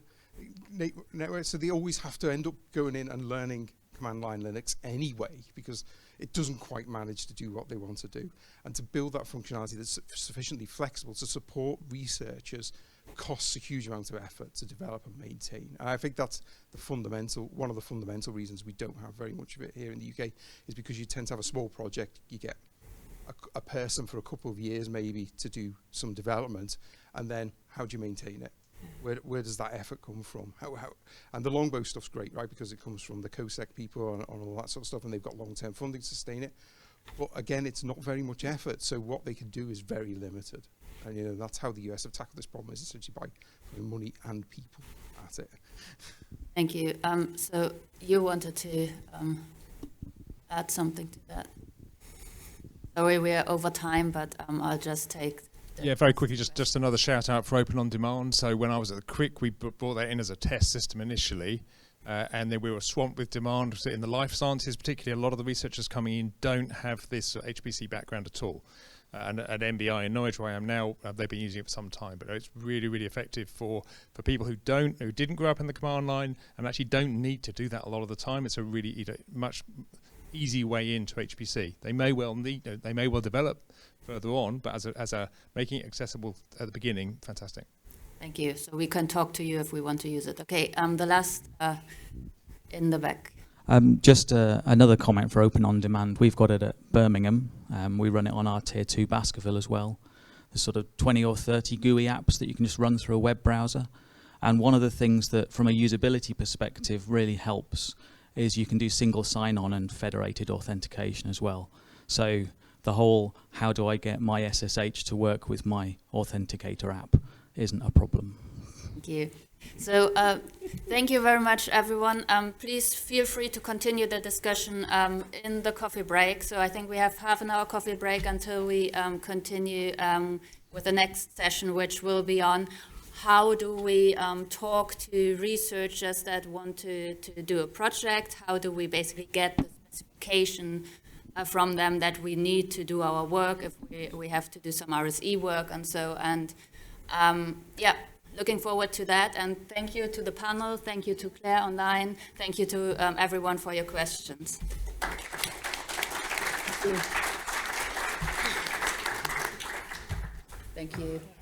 network, so they always have to end up going in and learning command line Linux anyway, because it doesn't quite manage to do what they want to do. And to build that functionality that's sufficiently flexible to support researchers costs a huge amount of effort to develop and maintain. And I think that's one of the fundamental reasons we don't have very much of it here in the UK, is because you tend to have a small project, you get a person for a couple of years maybe to do some development, and then how do you maintain it? Where does that effort come from? And the Longbow stuff's great, right? Because it comes from the COSEC people and all that sort of stuff, and they've got long-term funding to sustain it. But again, it's not very much effort, so what they can do is very limited. And that's how the US have tackled this problem, is essentially by putting money and people at it. Thank you. So you wanted to add something to that. Sorry, we're over time, but I'll just take. Yeah, very quickly, just another shout out for Open on Demand. So when I was at the Crick, we brought that in as a test system initially, and then we were swamped with demand. So in the life sciences, particularly, a lot of the researchers coming in don't have this HPC background at all. And at MBI in Norwich, where I am now, they've been using it for some time, but it's really, really effective for people who didn't grow up in the command line and actually don't need to do that a lot of the time. It's a really much easy way into HPC. They may well develop further on, but as a making it accessible at the beginning, fantastic. Thank you. So we can talk to you if we want to use it. Okay. The last in the back. Just another comment for Open on Demand. We've got it at Birmingham. We run it on our Tier 2 Baskerville as well. There's sort of 20 or 30 GUI apps that you can just run through a web browser. And one of the things that, from a usability perspective, really helps is you can do single sign-on and federated authentication as well. So the whole, how do I get my SSH to work with my authenticator app, isn't a problem. Thank you. So thank you very much, everyone. Please feel free to continue the discussion in the coffee break. So I think we have half an hour coffee break until we continue with the next session, which will be on how do we talk to researchers that want to do a project? How do we basically get the specification from them that we need to do our work if we have to do some RSE work and so, and yeah. Looking forward to that, and thank you to the panel, thank you to Claire online, thank you to everyone for your questions. Thank you. Thank you.